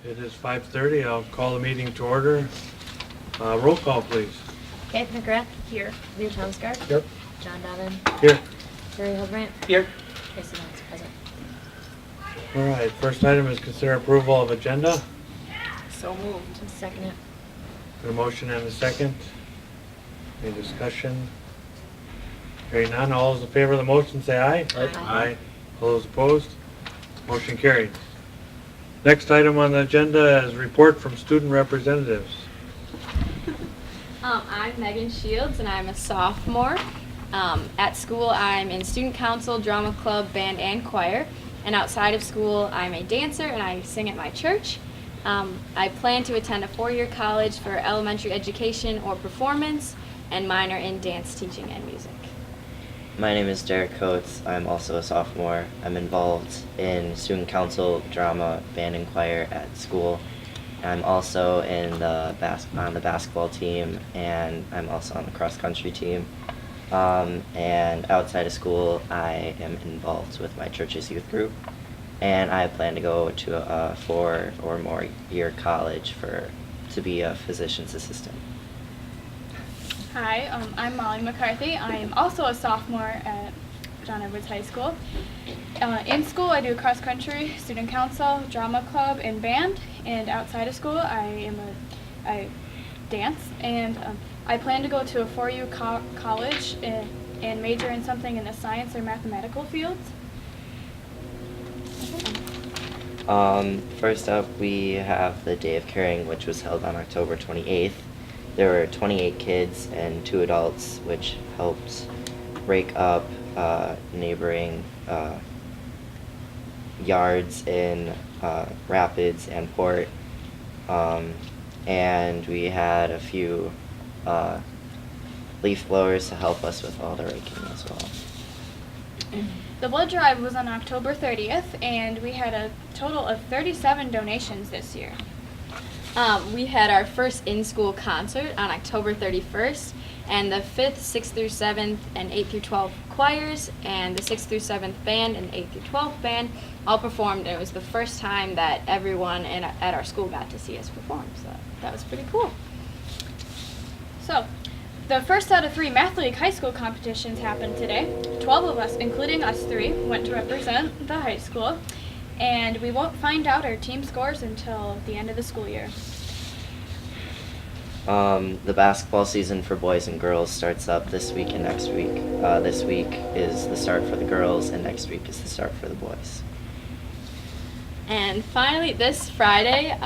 It is 5:30. I'll call the meeting to order. Roll call, please. Kate McGrath. Here. Leo Townsgard. Yep. John Donovan. Here. Terry Hildebrandt. Here. Tracy Lance, present. All right. First item is consider approval of agenda. So moved. Second it. A motion and a second. Any discussion? Hearing none. All those in favor of the motion say aye. Aye. Aye. All those opposed? Motion carried. Next item on the agenda is report from student representatives. I'm Megan Shields, and I'm a sophomore. At school, I'm in student council, drama club, band, and choir. And outside of school, I'm a dancer, and I sing at my church. I plan to attend a 4-year college for elementary education or performance, and minor in dance, teaching, and music. My name is Derek Coates. I'm also a sophomore. I'm involved in student council, drama, band, and choir at school. I'm also in on the basketball team, and I'm also on the cross country team. And outside of school, I am involved with my church's youth group, and I plan to go to a 4 or more year college to be a physician's assistant. Hi, I'm Molly McCarthy. I am also a sophomore at John Edwards High School. In school, I do cross country, student council, drama club, and band. And outside of school, I dance. And I plan to go to a 4-year college and major in something in the science or mathematical fields. First up, we have the Day of Caring, which was held on October 28th. There were 28 kids and 2 adults, which helped break up neighboring yards in Rapids and Port. And we had a few leaf blowers to help us with all the raking as well. The blood drive was on October 30th, and we had a total of 37 donations this year. We had our first in-school concert on October 31st, and the 5th, 6th through 7th, and 8th through 12th choirs, and the 6th through 7th band, and 8th through 12th band all performed. It was the first time that everyone at our school got to see us perform, so that was pretty cool. So, the first out of 3 Math League high school competitions happened today. 12 of us, including us 3, went to represent the high school, and we won't find out our team scores until the end of the school year. The basketball season for boys and girls starts up this week and next week. This week is the start for the girls, and next week is the start for the boys. And finally, this Friday,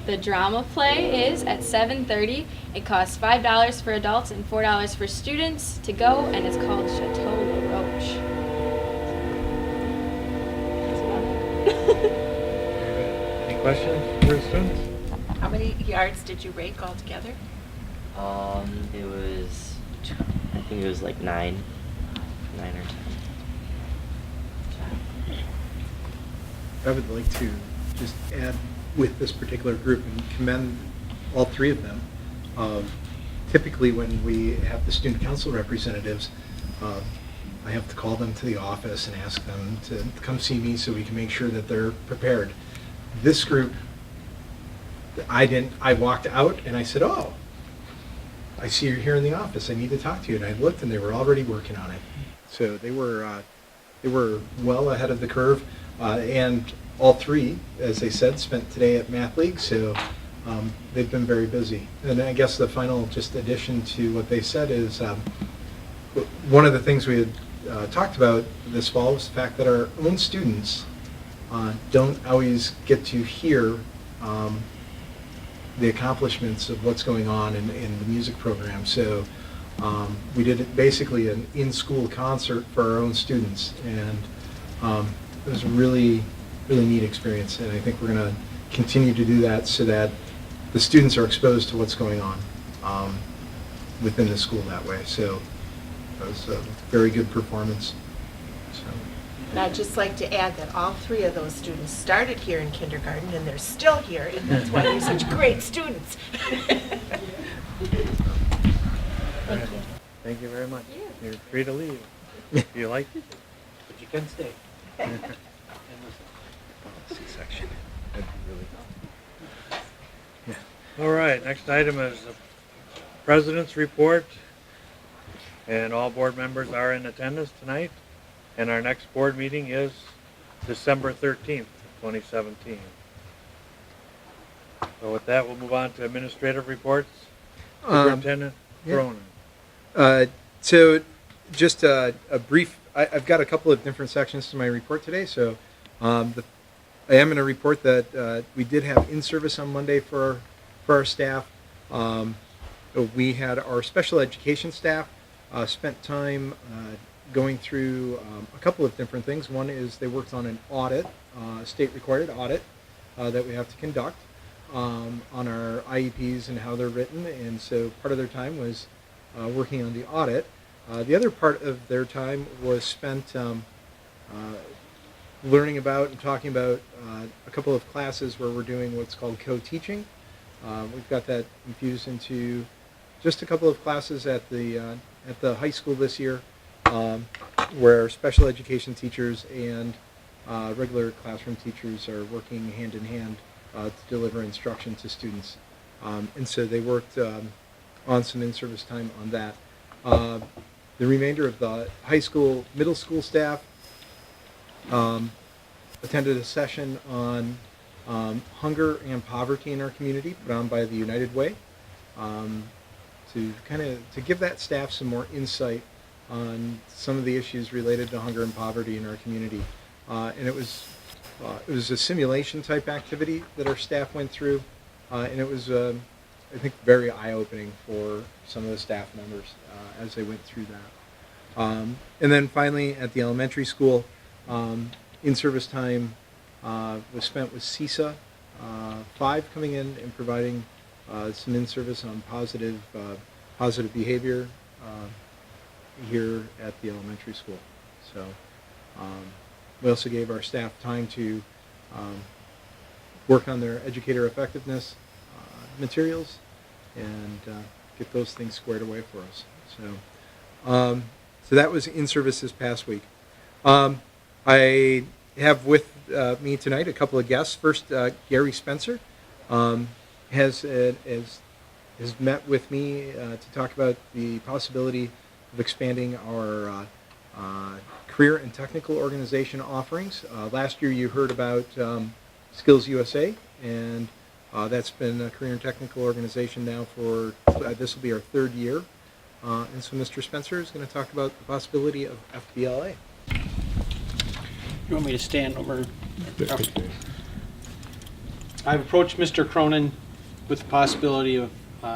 the drama play is at 7:30. It costs $5 for adults and $4 for students to go, and it's called Chateau La Roche. That's about it. Any questions for the students? How many yards did you rake altogether? It was, I think it was like 9 or 10. I would like to just add with this particular group and commend all 3 of them. Typically when we have the student council representatives, I have to call them to the office and ask them to come see me so we can make sure that they're prepared. This group, I walked out and I said, "Oh, I see you're here in the office. I need to talk to you." And I looked and they were already working on it. So they were well ahead of the curve. And all 3, as they said, spent today at Math League, so they've been very busy. And I guess the final just addition to what they said is one of the things we had talked about this fall was the fact that our own students don't always get to hear the accomplishments of what's going on in the music program. So we did basically an in-school concert for our own students, and it was a really, really neat experience, and I think we're going to continue to do that so that the students are exposed to what's going on within the school that way. So it was a very good performance. So. And I'd just like to add that all 3 of those students started here in kindergarten, and they're still here, and that's why they're such great students. Thank you. Thank you very much. You're free to leave if you like, but you can stay. C-section. That'd be really All right, next item is the President's report. And all board members are in attendance tonight. And our next board meeting is December 13th, 2017. So with that, we'll move on to administrative reports. Superintendent yeah. Cronin. So just a brief, I've got a couple of different sections to my report today. So I am going to report that we did have in-service on Monday for our staff. We had our special education staff spent time going through a couple of different things. One is they worked on an audit, state-required audit that we have to conduct on our IEPs and how they're written. And so part of their time was working on the audit. The other part of their time was spent learning about and talking about a couple of classes where we're doing what's called co-teaching. We've got that infused into just a couple of classes at the high school this year, where special education teachers and regular classroom teachers are working hand in hand to deliver instruction to students. And so they worked on some in-service time on that. The remainder of the high school, middle school staff attended a session on hunger and poverty in our community put on by the United Way, to give that staff some more insight on some of the issues related to hunger and poverty in our community. And it was a simulation type activity that our staff went through, and it was I think very eye-opening for some of the staff members as they went through that. And then finally at the elementary school, in-service time was spent with CISA 5 coming in and providing some in-service on positive behavior here at the elementary school. So we also gave our staff time to work on their educator effectiveness materials and get those things squared away for us. So that was in service this past week. I have with me tonight a couple of guests. First, Gary Spencer has met with me to talk about the possibility of expanding our career and technical organization offerings. Last year you heard about Skills USA, and that's been a career and technical organization now for, this will be our 3rd year. And so Mr. Spencer is going to talk about the possibility of FBLA. You want me to stand over? I've approached Mr. Cronin with the possibility of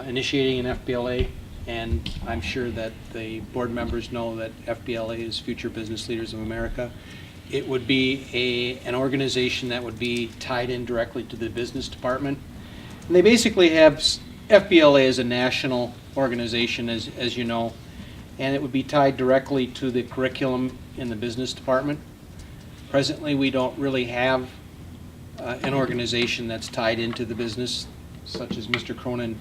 initiating an FBLA, and I'm sure that the board members know that FBLA is Future Business Leaders of America. It would be an organization that would be tied in directly to the business department. And they basically have, FBLA is a national organization, as you know, and it would be tied directly to the curriculum in the business department. Presently, we don't really have an organization that's tied into the business, such as Mr. Cronin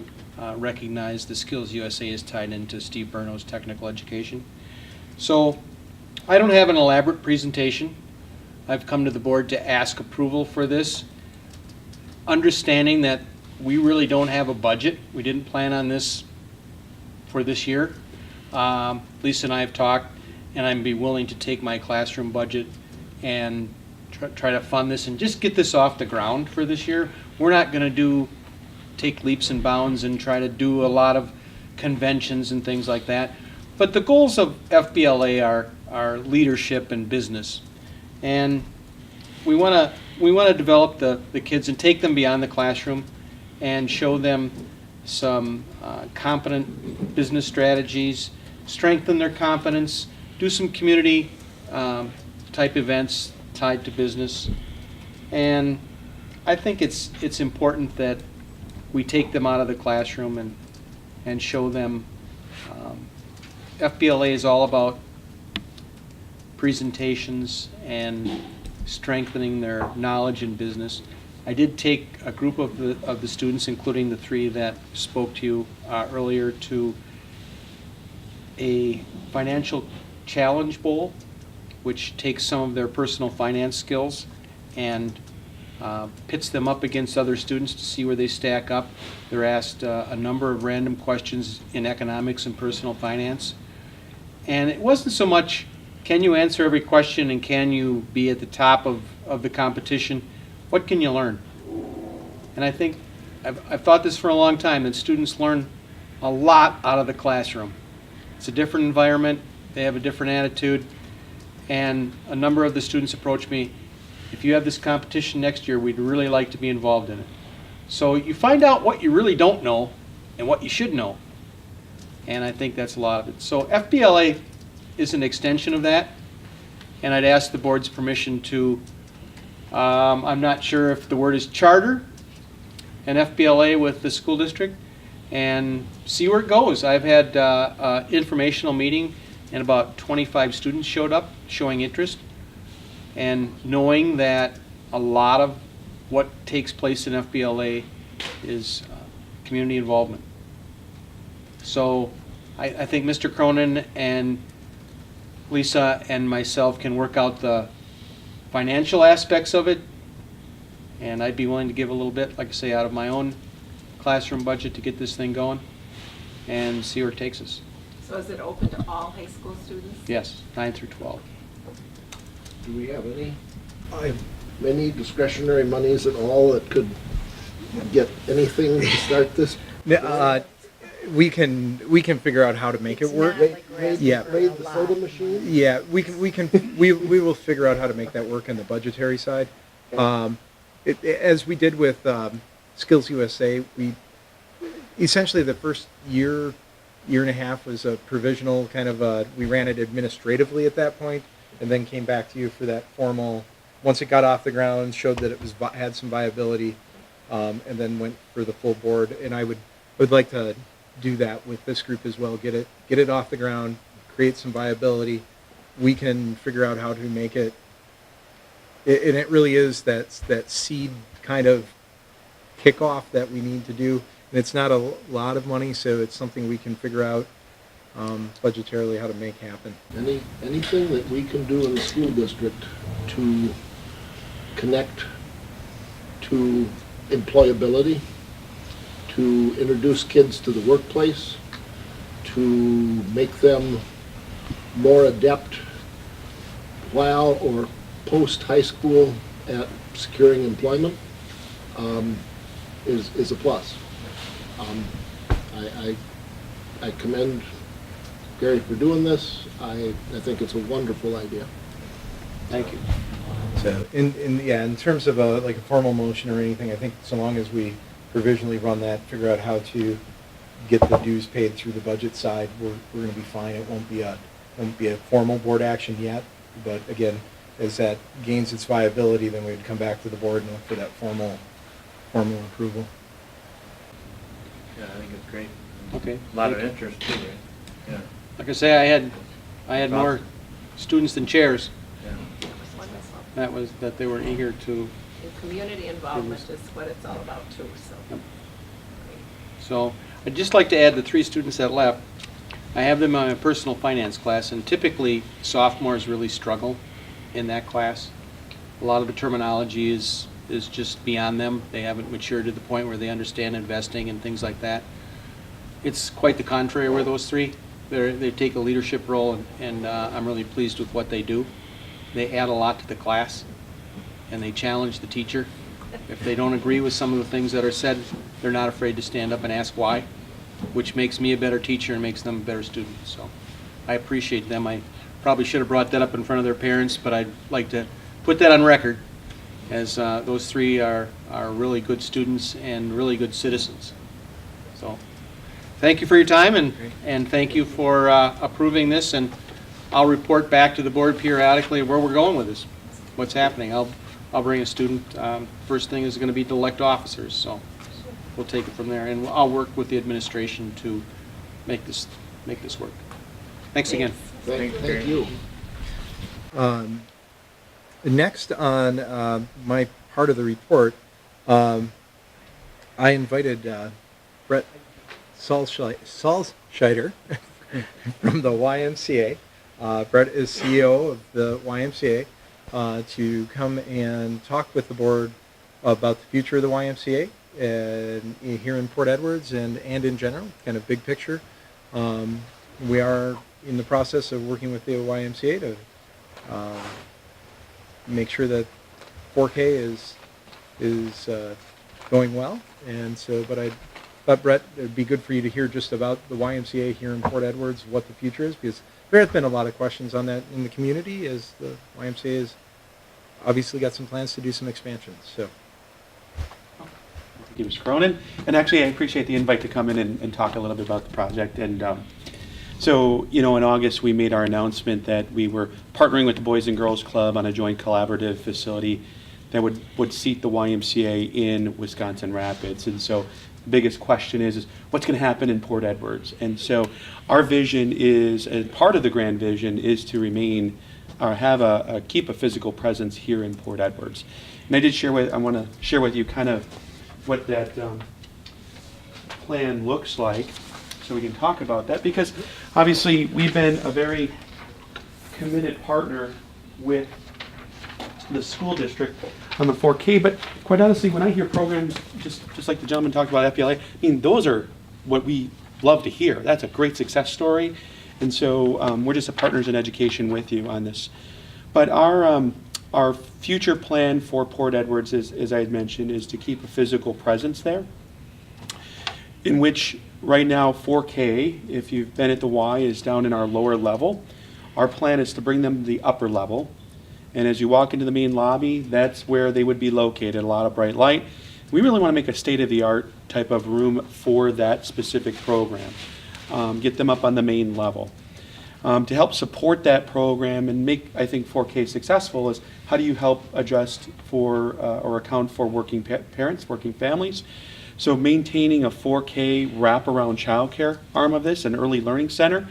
recognized the Skills USA is tied into Steve Burno's technical education. So I don't have an elaborate presentation. I've come to the board to ask approval for this, understanding that we really don't have a budget. We didn't plan on this for this year. Lisa and I have talked, and I'd be willing to take my classroom budget and try to fund this and just get this off the ground for this year. We're not going to take leaps and bounds and try to do a lot of conventions and things like that. But the goals of FBLA are leadership and business, and we want to develop the kids and take them beyond the classroom and show them some competent business strategies, strengthen their competence, do some community type events tied to business. And I think it's important that we take them out of the classroom and show them FBLA is all about presentations and strengthening their knowledge in business. I did take a group of the students, including the 3 that spoke to you earlier, to a financial challenge bowl, which takes some of their personal finance skills and pits them up against other students to see where they stack up. They're asked a number of random questions in economics and personal finance. And it wasn't so much, can you answer every question and can you be at the top of the competition? What can you learn? And I think, I've thought this for a long time, that students learn a lot out of the classroom. It's a different environment, they have a different attitude, and a number of the students approached me, if you have this competition next year, we'd really like to be involved in it. So you find out what you really don't know and what you should know. And I think that's a lot of it. So FBLA is an extension of that. And I'd ask the board's permission to, I'm not sure if the word is charter, an FBLA with the school district, and see where it goes. I've had an informational meeting and about 25 students showed up showing interest. And knowing that a lot of what takes place in FBLA is community involvement. So I think Mr. Cronin and Lisa and myself can work out the financial aspects of it, and I'd be willing to give a little bit, like I say, out of my own classroom budget to get this thing going and see where it takes us. So is it open to all high school students? Yes, 9 through 12. Do we have any discretionary monies at all that could get anything to start this? We can figure out how to make it work. Yeah. Made the soda machine? Yeah, we will figure out how to make that work on the budgetary side. As we did with Skills USA, we essentially the first year and a half was a provisional kind of we ran it administratively at that point, and then came back to you for that formal. Once it got off the ground, showed that it was had some viability, and then went for the full board. And I would like to do that with this group as well. Get it off the ground, create some viability. We can figure out how to make it. And it really is that seed kind of kickoff that we need to do. And it's not a lot of money, so it's something we can figure out budgetarily how to make happen. Anything that we can do in the school district to connect to employability, to introduce kids to the workplace, to make them more adept while or post-high school at securing employment, is a plus. I commend Gary for doing this. I think it's a wonderful idea. Thank you. So in terms of like a formal motion or anything, I think so long as we provisionally run that, figure out how to get the dues paid through the budget side, we're going to be fine. It won't be a formal board action yet, but again, as that gains its viability, then we'd come back to the board and look for that formal approval. Yeah, I think it's great. Okay. A lot of interest too, right? Yeah. Like I say, I had more students than chairs. Yeah. That was wonderful. That they were eager to. And community involvement is what it's all about too, so. Yep. So I'd just like to add the 3 students that left. I have them in my personal finance class, and typically sophomores really struggle in that class. A lot of the terminology is just beyond them. They haven't matured to the point where they understand investing and things like that. It's quite the contrary with those 3. They take a leadership role, and I'm really pleased with what they do. They add a lot to the class, and they challenge the teacher. If they don't agree with some of the things that are said, they're not afraid to stand up and ask why, which makes me a better teacher and makes them a better student. So I appreciate them. I probably should have brought that up in front of their parents, but I'd like to put that on record, as those 3 are really good students and really good citizens. So thank you for your time, and thank you for approving this, and I'll report back to the board periodically where we're going with this, what's happening. I'll bring a student. First thing is going to be to elect officers, so we'll take it from there, and I'll work with the administration to make this work. Thanks again. Thank you. Next on my part of the report, I invited Brett Salzscheider from the YMCA. Brett is CEO of the YMCA, to come and talk with the board about the future of the YMCA and here in Port Edwards and in general, kind of big picture. We are in the process of working with the YMCA to make sure that 4K is going well. And so, but I thought, Brett, it'd be good for you to hear just about the YMCA here in Port Edwards, what the future is, because there have been a lot of questions on that in the community as the YMCA has obviously got some plans to do some expansions. So. Thank you, Mr. Cronin. And actually, I appreciate the invite to come in and talk a little bit about the project. And so, in August, we made our announcement that we were partnering with the Boys and Girls Club on a joint collaborative facility that would seat the YMCA in Wisconsin Rapids. And so the biggest question is what's going to happen in Port Edwards? And so our vision is, and part of the grand vision is to remain or have keep a physical presence here in Port Edwards. And I want to share with you kind of what that plan looks like so we can talk about that, because obviously we've been a very committed partner with the school district on the 4K, but quite honestly, when I hear programs just like the gentleman talked about FBLA, I mean, those are what we love to hear. That's a great success story, and so we're just partners in education with you on this. But our future plan for Port Edwards, as I had mentioned, is to keep a physical presence there, in which right now 4K, if you've been at the Y, is down in our lower level. Our plan is to bring them to the upper level. And as you walk into the main lobby, that's where they would be located, a lot of bright light. We really want to make a state-of-the-art type of room for that specific program. Get them up on the main level. To help support that program and make, I think, 4K successful is how do you help adjust for or account for working parents, working families. So maintaining a 4K wraparound childcare arm of this, an early learning center,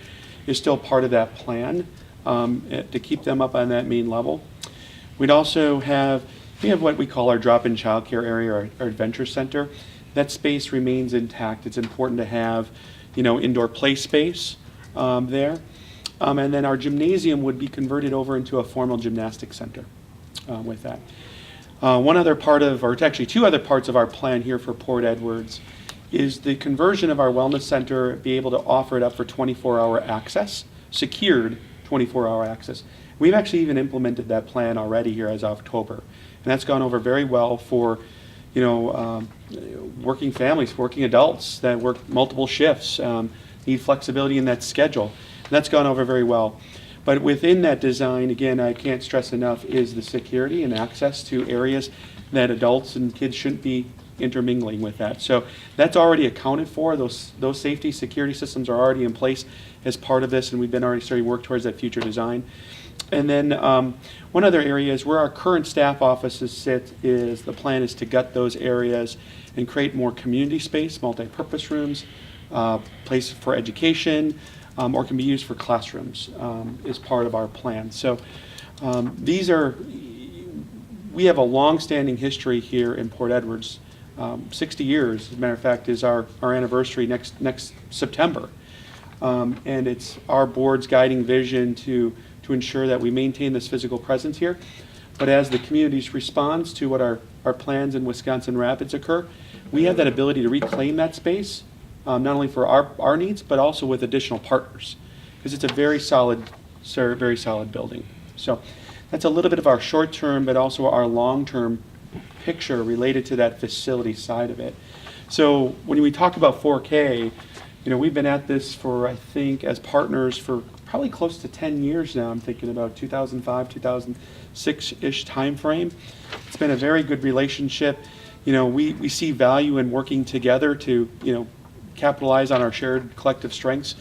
is still part of that plan to keep them up on that main level. We have what we call our drop-in childcare area, our adventure center. That space remains intact. It's important to have, indoor play space there. And then our gymnasium would be converted over into a formal gymnastics center with that. One other part of, or it's actually two other parts of our plan here for Port Edwards is the conversion of our wellness center, be able to offer it up for 24-hour access, secured 24-hour access. We've actually even implemented that plan already here as of October. And that's gone over very well for, working families, working adults that work multiple shifts, need flexibility in that schedule. And that's gone over very well. But within that design, again, I can't stress enough, is the security and access to areas that adults and kids shouldn't be intermingling with that. So that's already accounted for. Those safety security systems are already in place as part of this, and we've been already starting to work towards that future design. And then one other area is where our current staff offices sit, is the plan is to gut those areas and create more community space, multi-purpose rooms, places for education, or can be used for classrooms is part of our plan. So we have a long-standing history here in Port Edwards. 60 years, as a matter of fact, is our anniversary next September. And it's our board's guiding vision to ensure that we maintain this physical presence here. But as the community responds to what our plans in Wisconsin Rapids occur, we have that ability to reclaim that space, not only for our needs, but also with additional partners, because it's a very solid building. So that's a little bit of our short-term, but also our long-term picture related to that facility side of it. So when we talk about 4K, we've been at this for, I think, as partners for probably close to 10 years now. I'm thinking about 2005, 2006-ish time frame. It's been a very good relationship. We see value in working together to, capitalize on our shared collective strengths.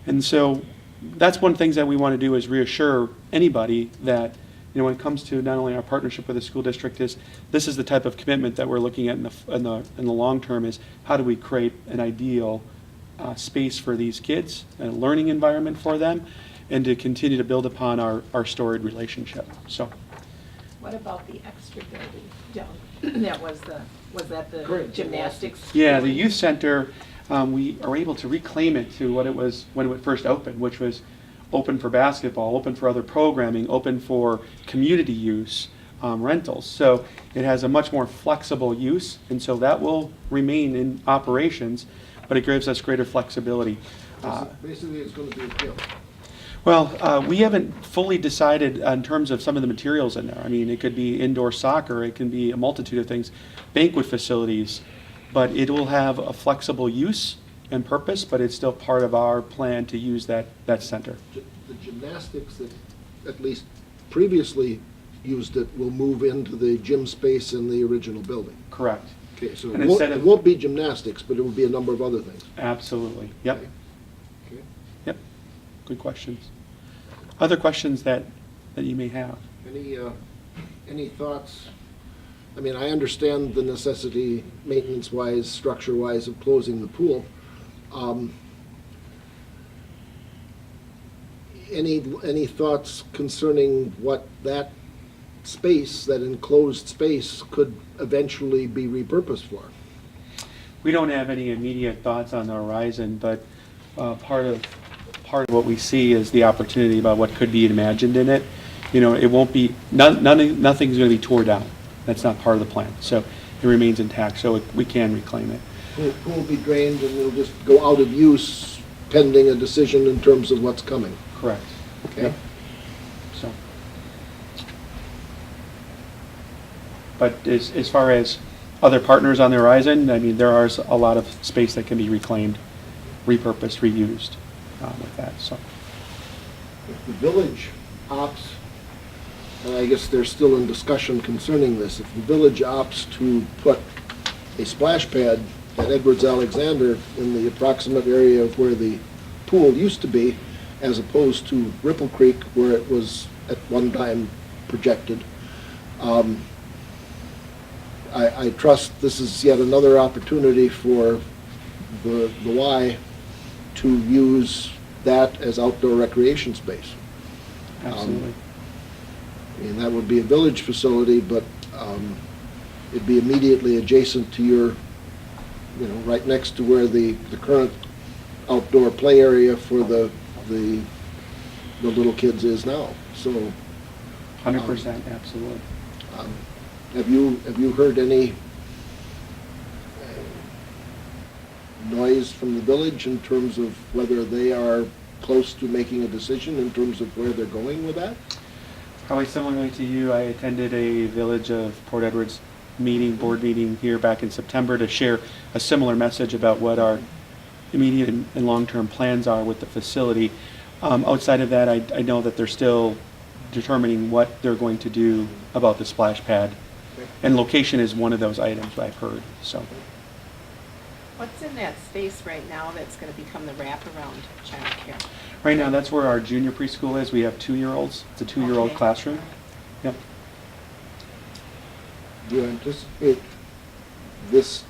And so that's one of the things that we want to do, is reassure anybody that, when it comes to not only our partnership with the school district, is this is the type of commitment that we're looking at in the long term, is how do we create an ideal space for these kids, a learning environment for them, and to continue to build upon our storied relationship. So, What about the extra building down? Was that the gymnastics? Yeah, the youth center, we are able to reclaim it to what it was when it first opened, which was open for basketball, open for other programming, open for community use, rentals. So it has a much more flexible use, and so that will remain in operations, but it gives us greater flexibility. Basically, it's going to be a gym. Well, we haven't fully decided in terms of some of the materials in there. I mean, it could be indoor soccer, it can be a multitude of things, banquet facilities, but it will have a flexible use and purpose, but it's still part of our plan to use that center. The gymnastics that at least previously used it will move into the gym space in the original building. Correct. Okay, so And it won't be gymnastics, but it will be a number of other things. Absolutely. Yep. Okay. Yep. Good questions. Other questions that you may have? Any thoughts? I mean, I understand the necessity, maintenance-wise, structure-wise, of closing the pool. Any thoughts concerning what that space, that enclosed space, could eventually be repurposed for? We don't have any immediate thoughts on the horizon, but part of what we see is the opportunity about what could be imagined in it. You know, it won't be, nothing's going to be tore down. That's not part of the plan. So it remains intact, so we can reclaim it. The pool will be drained and it'll just go out of use pending a decision in terms of what's coming. Correct. Okay. Yep. So, but as far as other partners on the horizon, I mean, there are a lot of space that can be reclaimed, repurposed, reused with that. So, If the village opts, and I guess they're still in discussion concerning this, if the village opts to put a splash pad at Edwards Alexander in the approximate area of where the pool used to be, as opposed to Ripple Creek where it was at one time projected, I trust this is yet another opportunity for the Y to use that as outdoor recreation space. absolutely. I mean, that would be a village facility, but it'd be immediately adjacent to your, you know, right next to where the current outdoor play area for the little kids is now. So, 100%, absolutely. have you heard any noise from the village in terms of whether they are close to making a decision in terms of where they're going with that? Probably similarly to you, I attended a Village of Port Edwards board meeting here back in September to share a similar message about what our immediate and long-term plans are with the facility. Outside of that, I know that they're still determining what they're going to do about the splash pad. And location is one of those items I've heard, so. What's in that space right now that's going to become the wraparound childcare? Right now, that's where our junior preschool is. We have 2-year-olds. It's a 2-year-old Okay. classroom. Yep. Do you anticipate this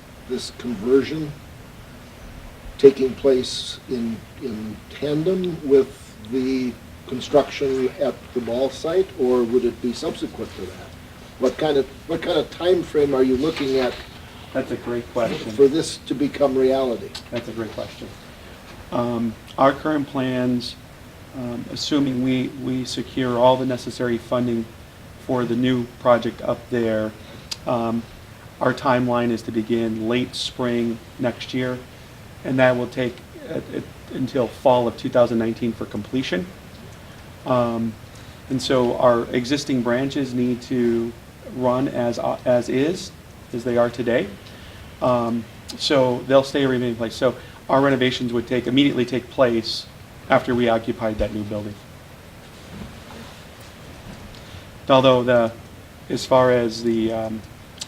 conversion taking place in tandem with the construction at the mall site, or would it be subsequent to that? What kind of time frame are you looking at That's a great question. for this to become reality? That's a great question. Our current plans, assuming we secure all the necessary funding for the new project up there, our timeline is to begin late spring next year, and that will take until fall of 2019 for completion. And so our existing branches need to run as they are today. So they'll stay remain in place. So our renovations would immediately take place after we occupied that new building. Although as far as the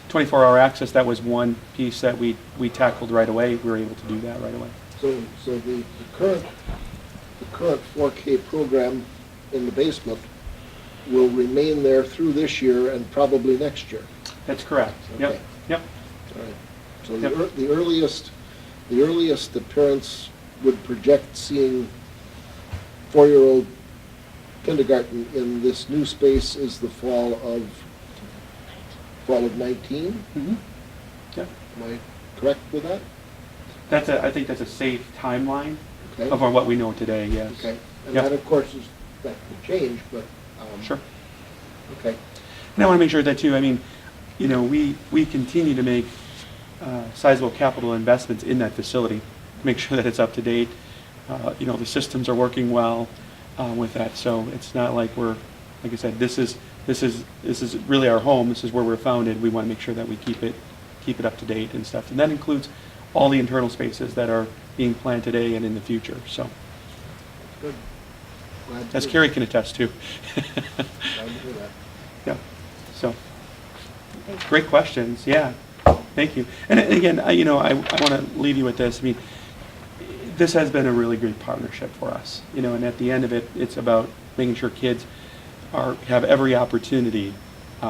24-hour access, that was one piece that we tackled right away. We were able to do that right away. So the current 4K program in the basement will remain there through this year and probably next year. That's correct. Yep. Okay. Yep. All right. So Yep. the earliest that parents would project seeing 4-year-old kindergarten in this new space is the fall of 19. Mm-hmm. Yep. Am I correct with that? I think that's a safe timeline Okay. of what we know today. Yes. Okay. And Yep. that, of course, that could change, but Sure. okay. And I want to make sure that too, I mean, you know, we continue to make sizable capital investments in that facility to make sure that it's up to date. You know, the systems are working well with that, so it's not like we're, like I said, this is really our home. This is where we're founded. We want to make sure that we keep it up to date and stuff, and that includes all the internal spaces that are being planned today and in the future. So, Good. Glad to as hear Carrie can attest to. Glad to hear that. Yeah. So, great questions. Yeah. Thank you. And again, you know, I want to leave you with this. I mean, this has been a really great partnership for us. You know, and at the end of it, it's about making sure kids have every opportunity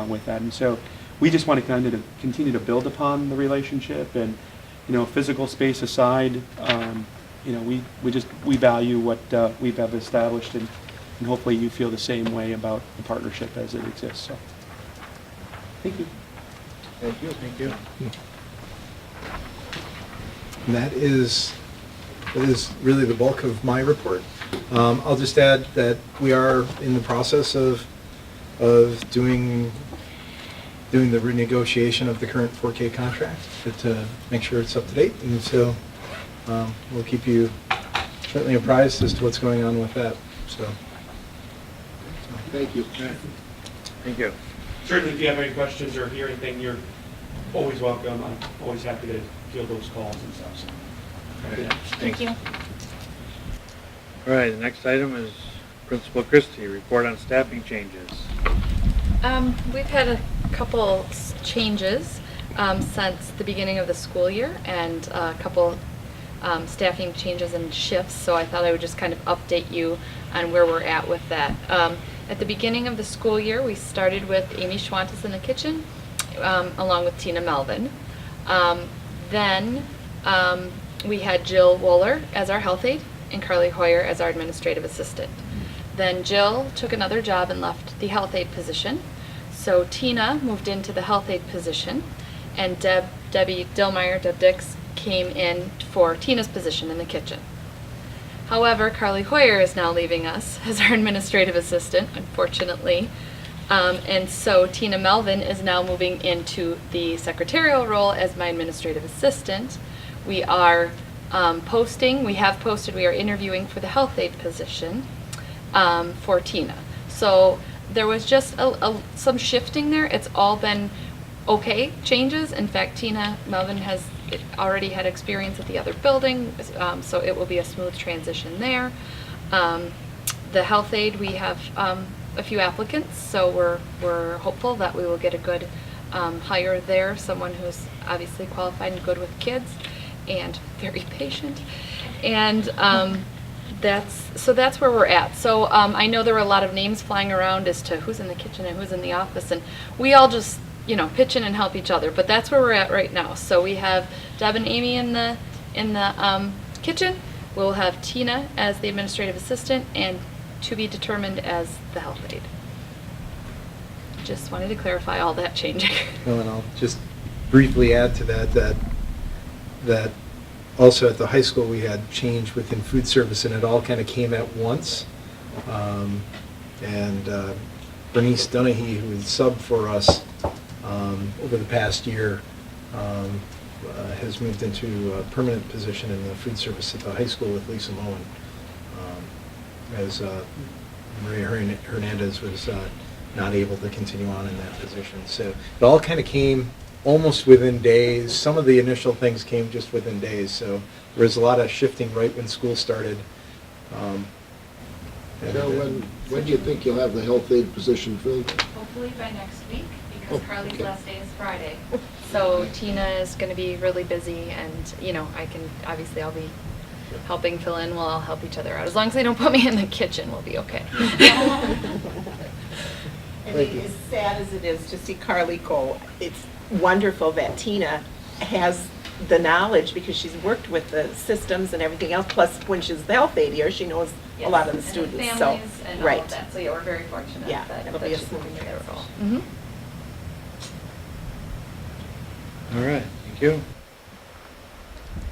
with that. And so, we just want to continue to build upon the relationship. And, you know, physical space aside, you know, we value what we have established, and hopefully you feel the same way about the partnership as it exists. So, thank you. Thank you. Thank you. And that is really the bulk of my report. I'll just add that we are in the process of doing the renegotiation of the current 4K contract to make sure it's up to date, and so we'll keep you certainly apprised as to what's going on with that. So Thank you. Thank you. Certainly, if you have any questions or hear anything, you're always welcome. I'm always happy to field those calls and stuff. So. Thank you. All right, the next item is Principal Christie, report on staffing changes. We've had a couple changes since the beginning of the school year, and a couple staffing changes and shifts, so I thought I would just kind of update you on where we're at with that. At the beginning of the school year, we started with Amy Schwantes in the kitchen, along with Tina Melvin. Then we had Jill Wohler as our health aide and Carly Hoyer as our administrative assistant. Then Jill took another job and left the health aide position. So Tina moved into the health aide position, and Debbie Dillmeyer, Deb Dix, came in for Tina's position in the kitchen. However, Carly Hoyer is now leaving us as our administrative assistant, unfortunately. And so Tina Melvin is now moving into the secretarial role as my administrative assistant. We are posted, we are interviewing for the health aide position for Tina. So there was just some shifting there. It's all been okay changes. In fact, Tina Melvin has already had experience at the other building, so it will be a smooth transition there. The health aide, we have a few applicants, so we're hopeful that we will get a good hire there, someone who's obviously qualified and good with kids and very patient. And that's where we're at. So I know there were a lot of names flying around as to who's in the kitchen and who's in the office, and we all just, you know, pitch in and help each other. But that's where we're at right now. So we have Deb and Amy in the kitchen. We'll have Tina as the administrative assistant, and to be determined as the health aide. Just wanted to clarify all that changing. Well, and I'll just briefly add to that also at the high school we had change within food service, and it all kind of came at once. Bernice Dunahee, who is subbed for us over the past year, has moved into a permanent position in the food service at the high school with Lisa Moen, as Maria Hernandez was not able to continue on in that position. So it all kind of came almost within days. Some of the initial things came just within days. So there was a lot of shifting right when school started. When do you think you'll have the health aide position filled? Hopefully by next week, because Oh, Carly's okay. last day is Friday. So Tina is going to be really busy, and you know, I'll be helping fill in. We'll all help each other out. As long as they don't put me in the kitchen, we'll be okay. I mean, as sad as it is to see Carly go, it's wonderful that Tina has the knowledge, because she's worked with the systems and everything else. Plus, when she's the health aide here, she knows a lot of the students. Families so, and right. all of that. So yeah, we're very fortunate Yeah, that it'll be a she's smooth moving to that role. transition. All right, thank you.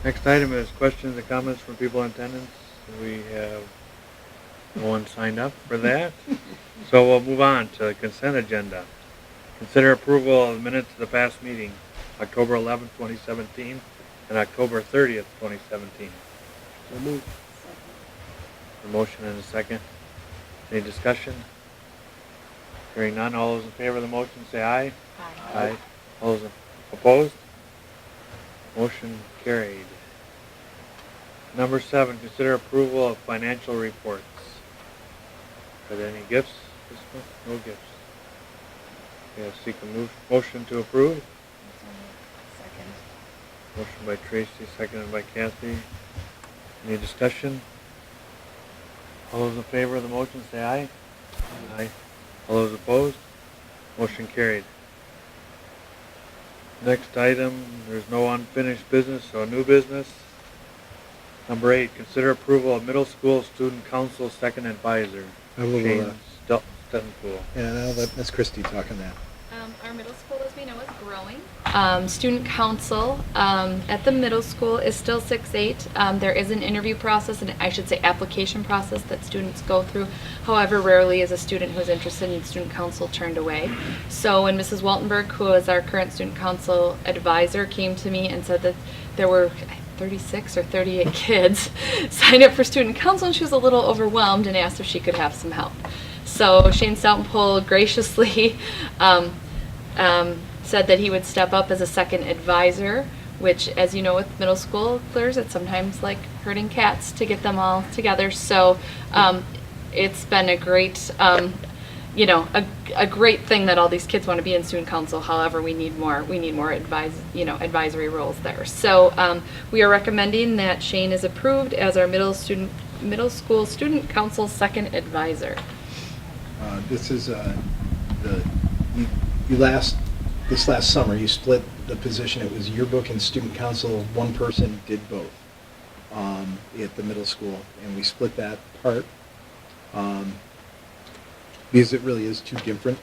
Next item is questions and comments from people in attendance. We have no one signed up for that. So we'll move on to the consent agenda. Consider approval of the minutes of the past meeting, October 11th, 2017, and October 30th, 2017. So moved. A motion and a second. Any discussion? Hearing none, all those in favor of the motion say aye. Aye. All those opposed? Motion carried. Number 7, consider approval of financial reports. Are there any gifts this month? No gifts. Okay, seek a motion to approve. Motion by Tracy, seconded by Kathy. Any discussion? All those in favor of the motion say aye. Aye. All those opposed? Motion carried. Next item, there's no unfinished business, so new business. Number 8, consider approval of middle school student council second advisor. I will, Shane Stettenpool. Yeah, I'll let Miss Christie talk on that. Our middle school, as we know, is growing. Student council at the middle school is still 6-8. There is an interview process, and I should say application process that students go through. However, rarely is a student who is interested in student council turned away. So when Mrs. Waltenberg, who is our current student council advisor, came to me and said that there were 36 or 38 kids signed up for student council, and she was a little overwhelmed and asked if she could have some help. So Shane Steltenpool graciously said that he would step up as a second advisor, which, as you know, with middle schoolers, it's sometimes like herding cats to get them all together. So it's been a great, a great thing that all these kids want to be in student council. However, we need more advisory roles there. So we are recommending that Shane is approved as our middle school student council second advisor. This is this last summer, you split the position. It was yearbook and student council. One person did both at the middle school, and we split that part because it really is two different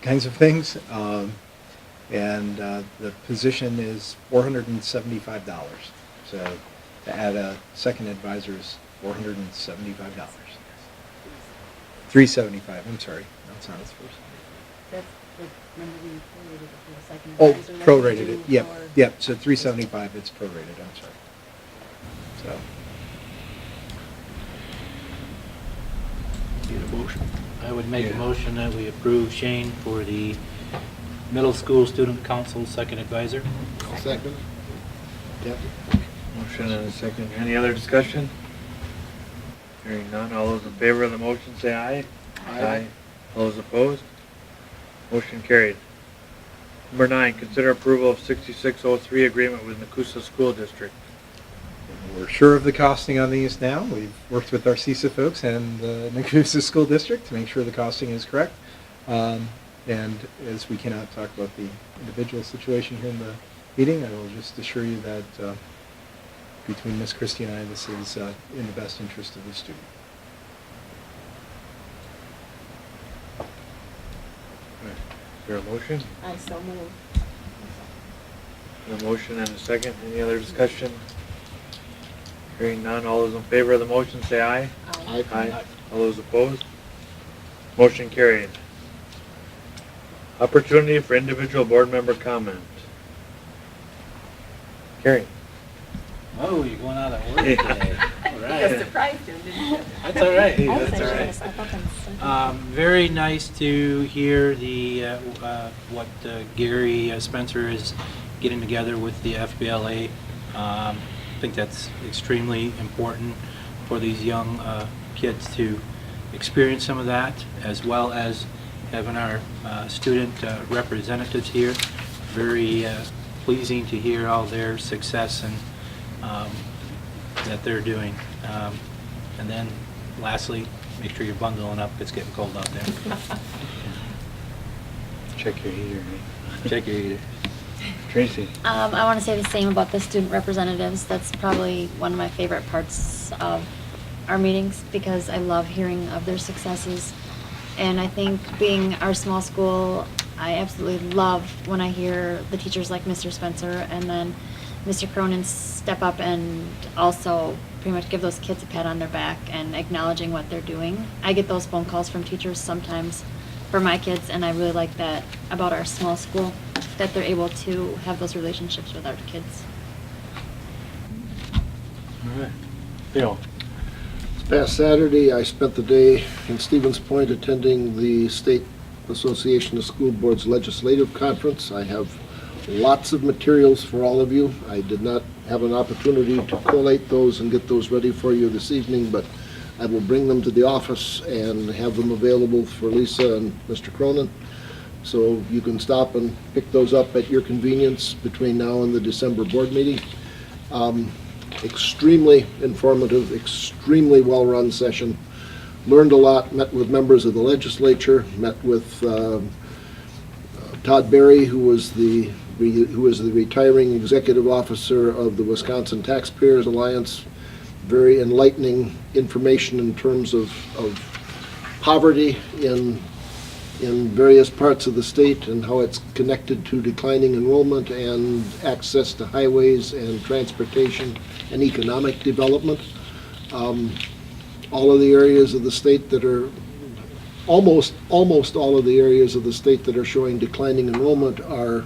kinds of things. And the position is $475. So to add a second advisor is $475. $375. I'm sorry. That's not his first. That's like, remember we prorated it for the second Oh, advisor, like prorated we it. do Yep. for- Yep. So $375. It's prorated. I'm sorry. So Need a motion? I would make a Yeah. motion that we approve Shane for the middle school student council second advisor. I'll second. Yep. Motion and a second. Any other discussion? Hearing none, all those in favor of the motion say aye. Aye. All those opposed? Motion carried. Number 9, consider approval of 6603 agreement with Nakusa School District. we're sure of the costing on these now. We've worked with our CISA folks and the Nakusa School District to make sure the costing is correct. And as we cannot talk about the individual situation here in the meeting, I will just assure you that between Ms. Christie and I, this is in the best interest of the student. Is there a motion? I so move. A motion and a second. Any other discussion? Hearing none, all those in favor of the motion say aye. Aye. All those opposed? Motion carried. Opportunity for individual board member comment. Carrie. Oh, you're going out of work today. All You right. surprised him, didn't you? That's all right. I was That's all actually gonna right. step up and say. Very nice to hear the what Gary Spencer is getting together with the FBLA. I think that's extremely important for these young kids to experience some of that, as well as having our student representatives here. Very pleasing to hear all their success and that they're doing. And then lastly, make sure you're bundling up. It's getting cold out there. Check your heater. Check your heater. Tracy. I want to say the same about the student representatives. That's probably one of my favorite parts of our meetings because I love hearing of their successes. And I think being our small school, I absolutely love when I hear the teachers like Mr. Spencer and then Mr. Cronin step up and also pretty much give those kids a pat on their back and acknowledging what they're doing. I get those phone calls from teachers sometimes for my kids, and I really like that about our small school, that they're able to have those relationships with our kids. All right. Bill? This past Saturday, I spent the day in Stevens Point attending the State Association of School Boards Legislative Conference. I have lots of materials for all of you. I did not have an opportunity to collate those and get those ready for you this evening, but I will bring them to the office and have them available for Lisa and Mr. Cronin. So you can stop and pick those up at your convenience between now and the December board meeting. Extremely informative, extremely well-run session. Learned a lot, met with members of the legislature, met with Todd Berry, who was the retiring executive officer of the Wisconsin Taxpayers Alliance. Very enlightening information in terms of poverty in various parts of the state and how it's connected to declining enrollment and access to highways and transportation and economic development. All of the areas of the state that are, almost all of the areas of the state that are showing declining enrollment are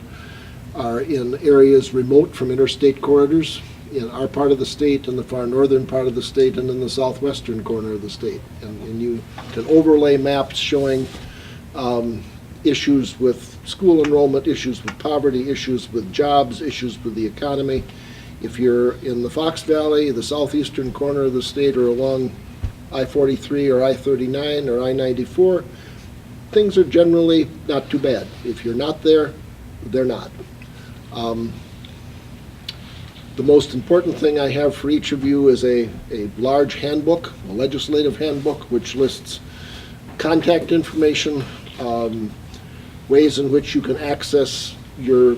in areas remote from interstate corridors, in our part of the state, in the far northern part of the state, and in the southwestern corner of the state. And you can overlay maps showing issues with school enrollment, issues with poverty, issues with jobs, issues with the economy. If you're in the Fox Valley, the southeastern corner of the state, or along I-43 or I-39 or I-94, things are generally not too bad. If you're not there, they're not. The most important thing I have for each of you is a large handbook, a legislative handbook, which lists contact information, ways in which you can access your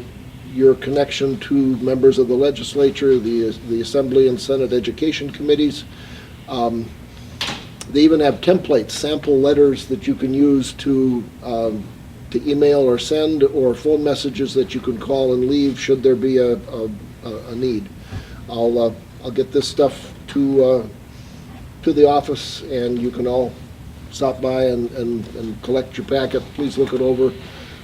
connection to members of the legislature, the Assembly and Senate Education Committees. They even have templates, sample letters that you can use to email or send, or phone messages that you can call and leave should there be a need. I'll get this stuff to the office, and you can all stop by and collect your packet. Please look it over.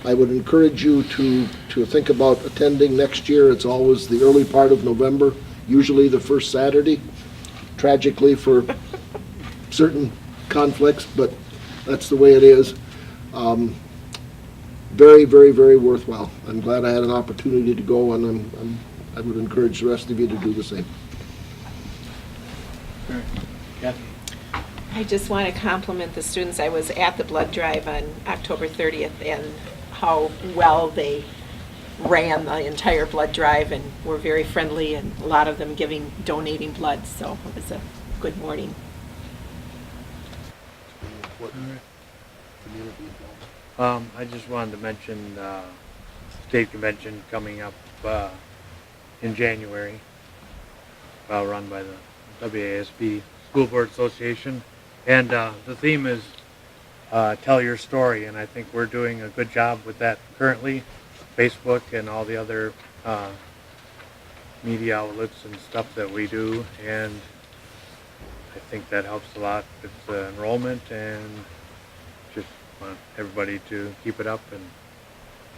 I would encourage you to think about attending next year. It's always the early part of November, usually the first Saturday. Tragically, for certain conflicts, but that's the way it is. Very, very, very worthwhile. I'm glad I had an opportunity to go, and I would encourage the rest of you to do the same. Kathy? I just want to compliment the students. I was at the blood drive on October 30th, and how well they ran the entire blood drive and were very friendly, and a lot of them donating blood, so it was a good morning. I just wanted to mention state convention coming up in January, run by the WASB School Board Association, and the theme is tell your story, and I think we're doing a good job with that currently. Facebook and all the other media outlets and stuff that we do, and I think that helps a lot with the enrollment, and just want everybody to keep it up and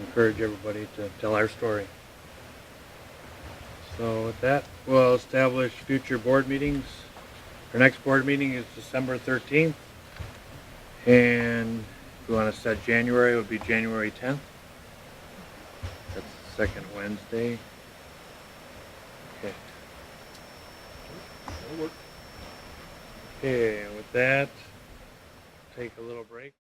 encourage everybody to tell our story. So with that, we'll establish future board meetings. Our next board meeting is December 13th, and if we want to set January, it would be January 10th. That's the second Wednesday. Okay. Okay, with that, take a little break.